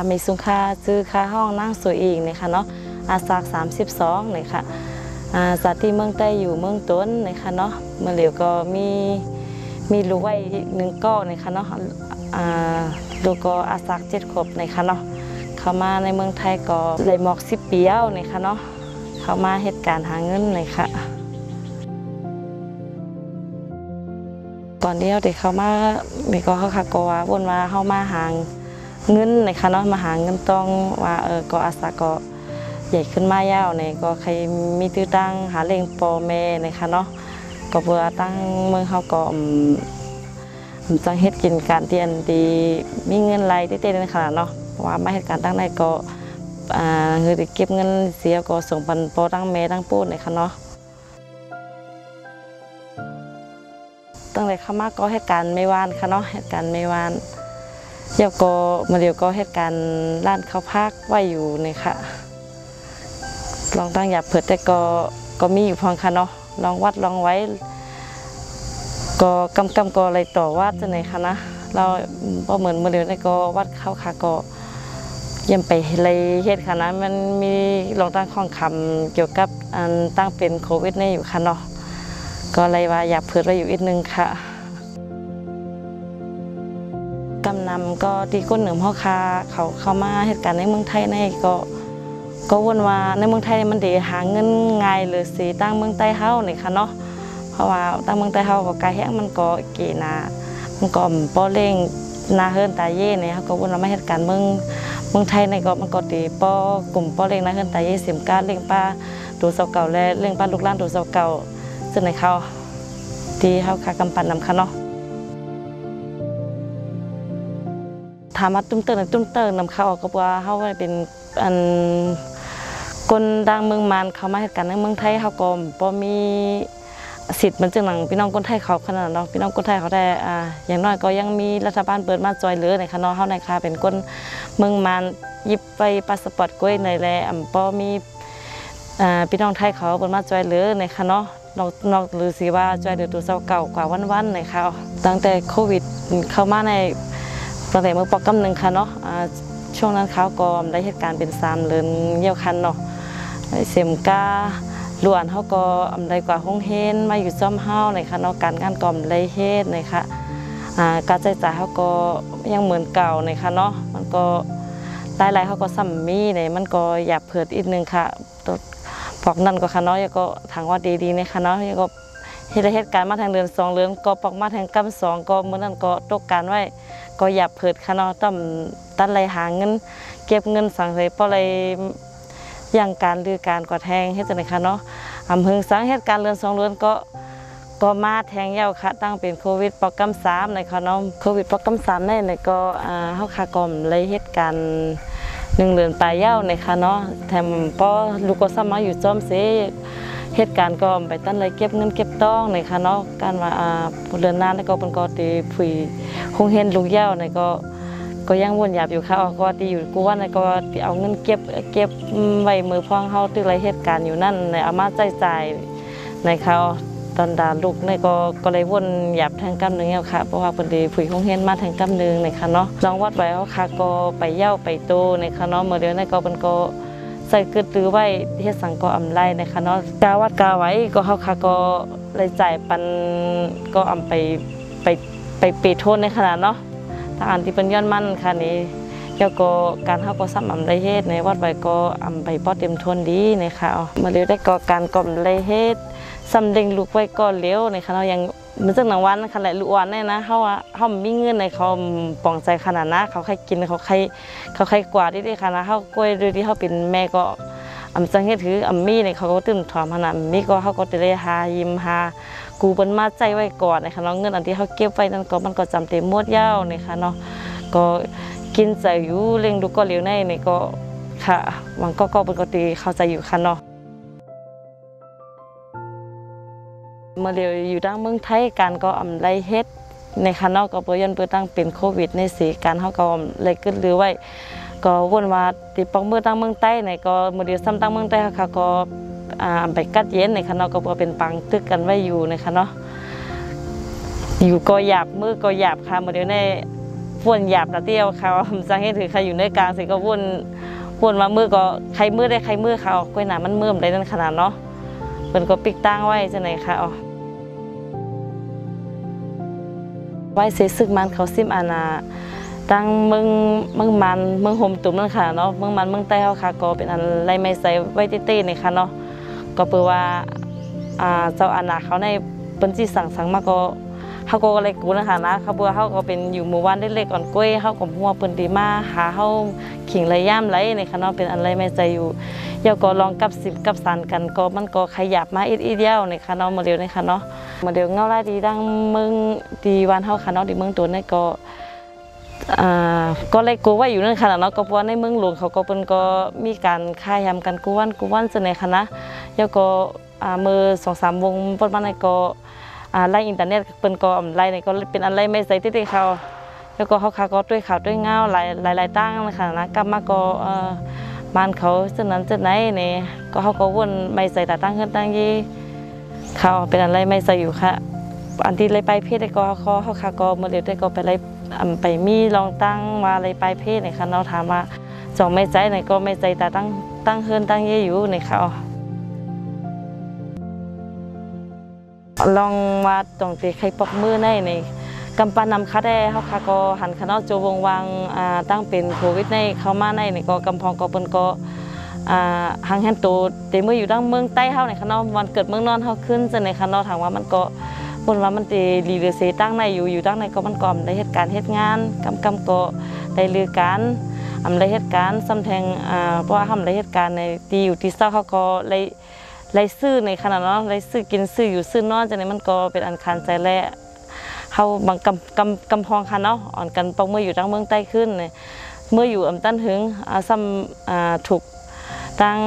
มีสุค่าซื้อค่าห้องนั่งสวยอีกนะคะเนาะอาสาก32นะคะสัตว์ที่เมืองใต้อยู่เมืองต้นนะคะเนาะเมื่อเหลียวก็มีลูกไว้1ก้อนนะคะเนาะลูกก็อาสาก7 ขวบนะคะเนาะเข้ามาในเมืองไทยก็เลยหมอก10 ปีแล้วนะคะเนาะเข้ามาเหตุการณ์หาเงินนะคะก่อนเดียวเด็กเขามาเด็กก็เขาค่ะก็ว่าวนว่าเขามาหาเงินนะคะเนาะมาหาเงินต้องว่าก็อาสาก็ใหญ่ขึ้นมายาวเนี่ยก็ใครมีตื้อตั้งหาเลี้ยงปอแม่นะคะเนาะก็เพื่อตั้งเมืองเขาก็จังเฮ็ดกินการเรียนดีมีเงินรายเต้นๆนะคะเนาะว่ามาเหตุการณ์ตั้งในก็คือเก็บเงินเสียก็ส่งปันปอตั้งแม่ตั้งปูนนะคะเนาะตั้งแต่เข้ามาก็เหตุการณ์ไม่วานค่ะเนาะเหตุการณ์ไม่วานเดี๋ยวก็มาเดี๋ยวก็เหตุการณ์ร้านข้าวพักไว้อยู่นี่ค่ะลองตั้งหยาบเผิดแต่ก็มีอยู่พองค่ะเนาะลองวัดลองไว้ก็กำก็อะไรต่อวัดจะไหนคะนะเราพอเหมือนมาเดี๋ยวนี่ก็วัดเข้าค่ะก็ยังไปเลยเหตุค่ะนะมันมีลองตั้งข้องคำเกี่ยวกับตั้งเป็นโควิดนี่อยู่ค่ะเนาะก็เลยว่าอยากเผื่อไว้อยู่อีกนึงค่ะกำนำก็ตีก้นเหนือพ่อค้าเขามาเหตุการณ์ในเมืองไทยในก็วนว่าในเมืองไทยมันดีหาเงินง่ายเลยสิตั้งเมืองใต้เฮาเนี่ยค่ะเนาะเพราะว่าตั้งเมืองใต้เฮาก็ไกลแห้งมันก็เกนามันก็ป้อเล่งนาเฮิรนตาเย่เนี่ยเขาก็วนว่าเหตุการณ์เมืองไทยในก็มันก็ตีป้อกลุ่มป้อเล่งนาเฮิรนตาเย่สิมก้าเล่งป้าดูเสาเก่าและเล่งป้าลูกหลานดูเสาเก่าซึ่งในเขาที่เขาคากำปั้นนำค่ะเนาะถามว่าตุ้มเติร์นำเขาก็ว่าเขาเป็นคนดังเมืองมันเขามาเหตุการณ์ในเมืองไทยเขาก็พอมีสิทธิ์มันจึงหนังพี่น้องคนไทยเขาขนาดเนาะพี่น้องคนไทยเขาได้อย่างน้อยก็ยังมีรัฐบาลเปิดมาจอยเหลือในค่ะเนาะเขาในค่ะเป็นคนเมืองมันยิบไปพาสปอร์ตก้อยในแลพอมีพี่น้องไทยเขาเปิดมาจอยเหลือในค่ะเนาะนอกหรือสิว่าจอยเดือดตัวเศร้าเก่ากว่าวันๆในค่ะตั้งแต่โควิดเข้ามาในตั้งแต่เมื่อปอก1ค่ะเนาะช่วงนั้นเขาก็ได้เหตุการณ์เป็น3 เดือนเยี่ยวคันเนาะเสมกาล้วนเขาก็ได้กว่าห้องเฮนมาอยู่ซ่อมเฮาในค่ะเนาะการงานกล่อมเลยเฮ็ดในค่ะการใช้จ่ายเขาก็ยังเหมือนเก่าในค่ะเนาะมันก็รายเขาก็ซ้ำมีในมันก็อยากเผิดอีกนึงค่ะปอกนั่นก็ค่ะเนาะยังก็ทางว่าดีๆในค่ะเนาะยังก็เหตุการณ์มาทางเดือน2 เดือนก็ปอกมาทางกำ2ก็เมื่อนั้นก็ตกการไว้ก็อยากเผิดค่ะเนาะต้องตัดไรหาเงินเก็บเงินสั่งเลยเพราะอะไรอย่างการลือการกว่าแทงให้จังไหนคะเนาะเพิ่งสังเหตุการณ์เดือน2 เดือนก็มาแทงเย้าค่ะตั้งเป็นโควิดปอก3ในค่ะเนาะโควิดปอก3ในก็เขาค่ะก่อมเลยเหตุการณ์1 เดือนปลายเย้าในค่ะเนาะแถมพอลูกก็ซ้ำมาอยู่จอมเสเหตุการณ์ก็ไปตั้งเลยเก็บเงินเก็บต้องในค่ะเนาะการว่าเดือนนานก็เป็นก็ตีผุยคงเห็นลูกเย้าในก็ยังวนหยาบอยู่ค่ะก็ตีอยู่กูว่าในก็เอาเงินเก็บไว้มือพ่องเขาตึกไรเหตุการณ์อยู่นั่นในเอามาจ่ายในเขาตอนด่าลูกในก็เลยวนหยาบทางกำนึงเนี่ยค่ะเพราะว่าเป็นดีผุยคงเห็นมาทางกำนึงในค่ะเนาะลองวัดไว้เขาค่ะก็ไปเย้าไปโตในค่ะเนาะเมื่อเดียวในก็เป็นก็ใส่กึดตื้อไว้เฮ็ดสังก็อำไลในค่ะเนาะกาวัดกาไว้ก็เขาค่ะก็เลยจ่ายปันก็อำไปปีโทษในขนาดเนาะทางอันที่เป็นย้อนมั่นค่ะนี่เกี่ยวกับการเขาก็ซ้ำอำไรเฮ็ดในวัดไว้ก็อำไปป้อเต็มทนดีในค่ะมาเลี้ยวได้ก็การกล่อมไรเฮ็ดซ้ำเด้งลูกไว้ก็เลี้ยวในค่ะเรายังมันจังหนังวันขนาดลูกวันเนี่ยนะเขามีเงินในเขาปองใจขนาดนะเขาใครกินเขาใครกว่าที่ค่ะนะเขากล้วยโดยที่เขาเป็นแม่ก็จังเฮ็ดถือมีในเขาก็ตื่นถอมขนาดมีก็เขาก็จะได้หายิ้มหากูเป็นมาใจไว้ก่อนนะคะเนาะเงินอันที่เขาเก็บไว้นั่นก็มันก็จำเต็มมวดยาวนะคะเนาะก็กินใจอยู่เลี้ยงดูก็เลี้ยวในก็ค่ะมันก็ปกติเข้าใจอยู่ค่ะเนาะเมื่อเลี้ยวอยู่ดังเมืองไทยการก็ไรเฮ็ดในค่ะเนาะก็เปิดยันเปิดตั้งเป็นโควิดในสีการเขาก็เลยขึ้นหรือไว้ก็วนว่าติดปอกมือตั้งเมืองใต้ในก็เมื่อเดียวซ้ำตั้งเมืองใต้ค่ะก็ไปกัดเย็นในค่ะเนาะก็เป็นปังตึกกันไว้อยู่ในค่ะเนาะอยู่ก็หยาบมือก็หยาบค่ะเมื่อเดียวใน ป่วนหยาบนะเตี้ยวเขาสังเกตถือใครอยู่ในกลางสิก็ป่วนมามือก็ใครมือได้ใครมือเขาก้อยหนามันเมื่อมได้นั่นขนาดเนาะเพิ่นก็ปิกตั้งไว้จะไหนคะอ๋อไว้เสซึกมันเขาซิมอาณาตั้งเมืองมันเมืองโฮมตุ่มนั่นค่ะเนาะเมืองมันเมืองใต้เขาค่ะก็เป็นอันไรไม่ใส่ไว้เต้ๆนี่ค่ะเนาะก็เปิดว่าเจ้าอาณาเขาในเป็นที่สั่งมาก็เขาก็อะไรกูนะคะนะเขาเปิดเขาก็เป็นอยู่หมู่บ้านเล็กๆอ่อนกล้วยเขาก็หัวเปิ้นดีมาหาเขาขิงไรย่ามไรนี่ค่ะเนาะเป็นอันไรไม่ใส่อยู่เดี๋ยวก็ลองกับ10กับสันกันก็มันก็ขยับมาอีเดียวนี่ค่ะเนาะโมเดลนี่ค่ะเนาะโมเดลเงาไล่ดีดังเมืองดีวันเขาค่ะเนาะดีเมืองตัวนี่ก็เลยกูว่าอยู่นั่นขนาดเนาะก็เพราะในเมืองหลวงเขาก็เป็นก็มีการค่ายยำกันกูวันจะในคณะแล้วก็มือ2-3 วงประมาณนั้นก็ไล่อินเทอร์เน็ตเป็นก็ไล่เนี่ยก็เป็นอะไรไม่ใส่ที่เขาแล้วก็เขาก็ด้วยข่าวด้วยเงาหลายตั้งนะคะนะกลับมาก็บ้านเขาเช่นนั้นเช่นไหนเนี่ยก็เขาก็วนไม่ใส่แต่ตั้งขึ้นตั้งยี่เขาเป็นอะไรไม่ใส่อยู่ค่ะอันที่เลยไปเพศได้ก็เขาก็เมื่อเดียวได้ก็ไปเลยไปมีลองตั้งมาอะไรไปเพศเนี่ยค่ะเราถามว่าจองไม่ใจไหนก็ไม่ใจแต่ตั้งขึ้นตั้งยี่อยู่เนี่ยค่ะลองว่าตรงตีใครปอกมือในกำปั้นนำคาได้เขาค่ะก็หันคณะโจวงวางตั้งเป็นโควิดในเขามาในก็กำพองก็เป็นก็หางแฮนโตเต็มมืออยู่ดังเมืองใต้เขาในคณะวันเกิดเมืองนอนเขาขึ้นจะในคณะถามว่ามันก็บนว่ามันตีรีเรือเซตั้งในอยู่ตั้งในก็มันก่อมได้เหตุการณ์เหตุงานกำก็ได้เรือการได้เหตุการณ์ซ้ำแทงเพราะว่าทำได้เหตุการณ์ในตีอยู่ที่เศร้าเขาก็ไรซื้อในขนาดนั้นไรซื้อกินซื้ออยู่ซื้อนอนจากนี้มันก็เป็นอันคันใจแล่เขาบางกำพองคันเนาะอ่อนกันปองเมื่ออยู่ตั้งเมืองใต้ขึ้นเมื่ออยู่ตั้นถึงซ้ำถูกตั้ง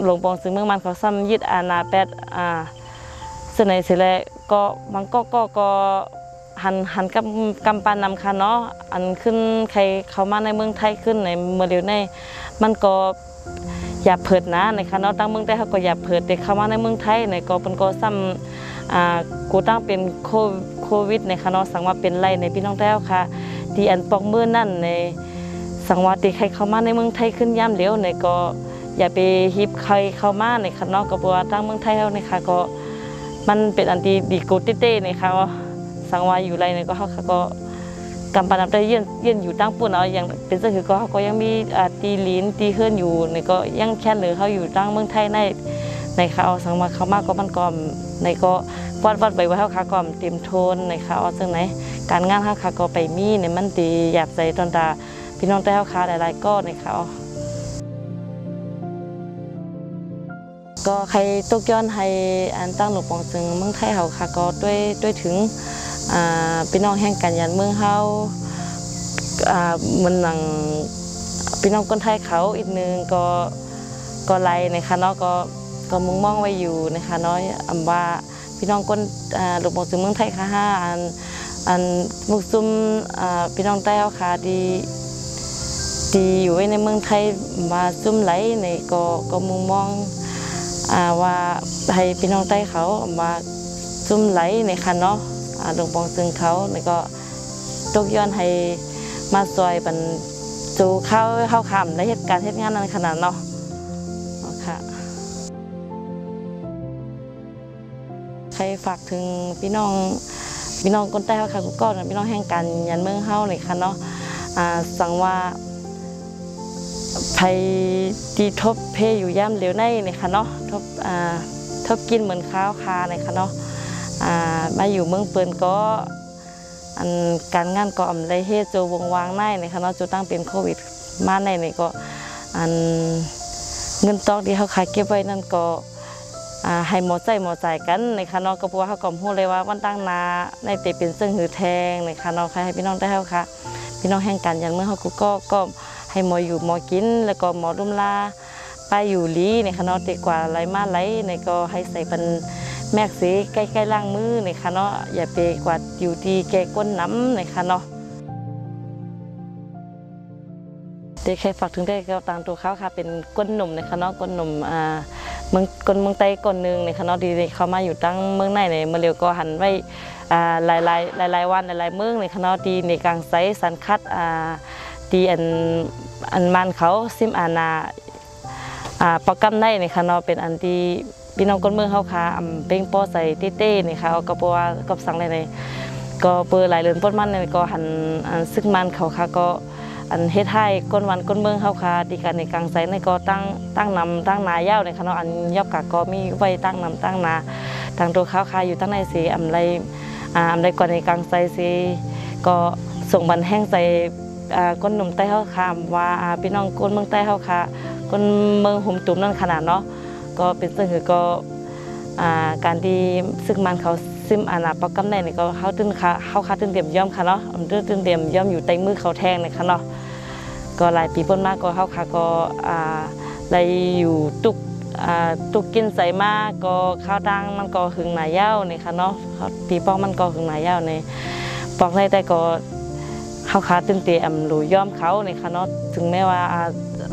หลวงปองซึ่งเมืองมันเขาซ้ำยึดอาณาแปดเสนอเสร็จแล้วก็มันก็หันกำปานนำคันเนาะอันขึ้นใครเขามาในเมืองไทยขึ้นในเมื่อเดียวในมันก็อย่าเผิดนะในคณะตั้งเมืองไทยเขาก็อย่าเผิดเด็กเข้ามาในเมืองไทยในก็เป็นก็ซ้ำกูตั้งเป็นโควิดในคณะสังว่าเป็นไรในพี่น้องแต้วค่ะที่อันปอกมือนั่นในสังว่าตีใครเข้ามาในเมืองไทยขึ้นย่ำเลี้ยวในก็อย่าไปฮิปใครเข้ามาในคณะก็บอกว่าตั้งเมืองไทยเขาในค่ะก็มันเป็นอันดีกูเต้ในค่ะสังว่าอยู่ไรในก็เขาก็กำปั้นน้ำได้เยื่นอยู่ตั้งปุ่นเอาอย่างเป็นก็คือเขาก็ยังมีตีลิ้นตีเฮือนอยู่ในก็ยังแค่เหลือเขาอยู่ตั้งเมืองไทยในเขาสังมาเขามากก็มันก่อมในก็วัดใบว่าเขาขาก่อมเต็มโทนในเขาซึ่งไหนการงานเขาขาก็ไปมีในมันตีหยาบใจตอนตาพี่น้องแต่เขาขาหลายๆก็ในเขาก็ใครตกย้อนให้อันตั้งหลวงปองซึ่งเมืองไทยเขาขาก็ด้วยถึงพี่น้องแห่งกันยันเมืองเฮามันหนังพี่น้องคนไทยเขาอีกนึงก็ไล่ในคณะก็มุ่งมองไว้อยู่นะคะน้อยว่าพี่น้องคนหลวงปู่ถึงเมืองไทยค่ะอันมุกซุ่มพี่น้องใต้เขาค่ะดีอยู่ในเมืองไทยมาซุ่มไหลในก็มุ่งมองว่าให้พี่น้องใต้เขามาซุ่มไหลในคณะหลวงปู่ซึ่งเขาในก็ตกย้อนให้มาซอยบรรจุเข้าคำในเหตุการณ์เหตุงานนั้นขนาดเนาะค่ะใครฝากถึงพี่น้องคนใต้เขาค่ะก็พี่น้องแห่งกันยันเมืองเฮาเลยค่ะเนาะสั่งว่าไผที่ทบเพอยู่ย่ำเหลวในเลยค่ะเนาะทบกินเหมือนข้าวคาเลยค่ะเนาะมาอยู่เมืองเปิ่นก็อันการงานก็อำไรเฮโจวงวางในนะคะเนาะโจตั้งเป็นโควิดมาในนี่ก็อันเงินตอกที่เขาขายเก็บไว้นั่นก็ให้หมอใจกันนะคะเนาะก็เพราะว่าเขาก็พูดเลยว่าวันตั้งนาในเตเป็นซึ่งหือแทงนะคะเนาะใครให้พี่น้องได้เขาค่ะพี่น้องแห่งกันอย่างเมื่อเขาก็ให้หมออยู่หมอกินแล้วก็หมอรุ่มลาไปอยู่ลีนะคะเนาะตีกว่าไรมาไรในก็ให้ใส่เป็นแม็กสีใกล้ๆล่างมือนะคะเนาะอย่าไปกวาดอยู่ดีแกก้นน้ำนะคะเนาะเด็กใครฝากถึงได้ก็ต่างตัวเขาค่ะเป็นก้นหนุ่มนะคะเนาะก้นหนุ่ม เมืองใต้คนหนึ่งในคณะดีเขามาอยู่ตั้งเมืองในในเมื่อเร็วก็หันไว้หลายวันหลายเมืองในคณะดีในกลางไซสันคัดดีอันมันเขาซิมอานาโปรแกรมได้ในคณะเป็นอันที่พี่น้องคนเมืองเขาค่ะเป้งป้อใส่เต้ๆนี่ค่ะก็ปัวกับสังเลยก็เปิดหลายเรือนป้นมันเนี่ยก็หันซึ่งมันเขาค่ะก็อันเฮ็ดให้ก้นวันก้นเมืองเขาค่ะดีกันในกลางไซในก็ตั้งนำตั้งนาเย้าในคณะอันยอบกะก็มีไว้ตั้งนำตั้งนาตั้งตัวเขาค่ะอยู่ตั้งในสีอำไรก่อนในกลางไซสีก็ส่งบันแห้งใส่ก้นหนุ่มใต้เขาค่ะว่าพี่น้องก้นเมืองใต้เขาค่ะก้นเมืองหุ่มตุ่มนั่นขนาดเนาะก็เป็นซึ่งคือก็การที่ซึ่งมันเขาซิมอาณาประกำในนี่ก็เขาตึ้งเขาคาตึ้งเตรียมย่อมค่ะเนาะตึ้งเตรียมย่อมอยู่ใต้มือเขาแทงเลยค่ะเนาะก็หลายปีพ้นมากก็เขาค่ะก็เลยอยู่ตุกกินใส่มากก็ข้าวตังมันก็หึงหนาเย้านี่ค่ะเนาะปีป้องมันก็หึงหนาเย้าในปอกในแต่ก็เขาคาตึ้งเตรียมหลุยย่อมเขานี่ค่ะเนาะถึงแม้ว่า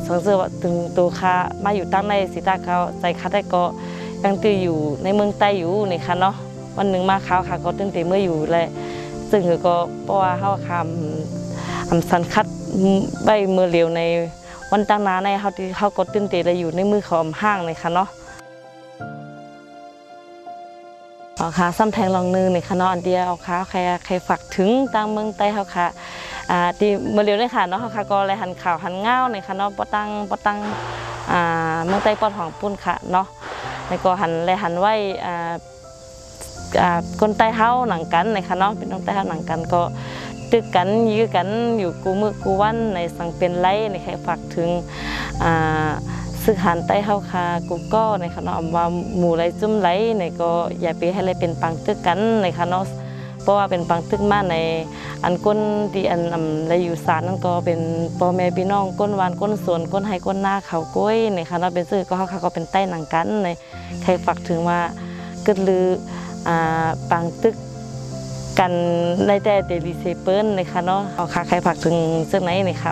สังเกตว่าถึงตัวคามาอยู่ตั้งในสีตาเขาใจคาได้ก็ยังตื่นอยู่ในเมืองใต้อยู่นี่ค่ะเนาะวันหนึ่งมาเขาค่ะก็ตื่นเต้นเมื่ออยู่เลยซึ่งก็เพราะว่าเขาสันคัดใบมือเหลียวในวันตั้งนาในเขาก็ตื่นเต้นเลยอยู่ในมือของห้างเลยค่ะเนาะค่ะซ้ำแทงลองนึงในค่ะเนาะอันเดียวเอาค่ะใครฝากถึงตั้งเมืองใต้เขาค่ะที่มือเหลียวเลยค่ะเนาะเขาค่ะก็เลยหันข่าวหันเงาในค่ะเนาะปะตั้งเมืองใต้ปอดของปุ่นค่ะเนาะในก็หันไว้คนใต้เฮาหนังกันในค่ะเนาะเป็นน้องใต้เฮาหนังกันก็ตึกกันยื้อกันอยู่กูมือกูวันในสังเป็นไรในใครฝากถึงสึกหันใต้เฮาคากูก็ในค่ะเนาะว่าหมู่ไรจุ่มไรในก็อย่าไปให้ไรเป็นปังตึกกันในค่ะเนาะเพราะว่าเป็นปังตึกมาในอันก้นที่อันไรอยู่ศาลนั่นก็เป็นพ่อแม่พี่น้องก้นวานก้นสวนก้นให้ก้นหน้าเขาก้อยในค่ะเนาะเป็นสื่อก็เขาก็เป็นใต้หนังกันในใครฝากถึงว่าเกิดลือปังตึกกันในแต่เดลิเซเปิลเลยค่ะเนาะเอาค่ะใครผักถึงเสื้อไหนเลยค่ะ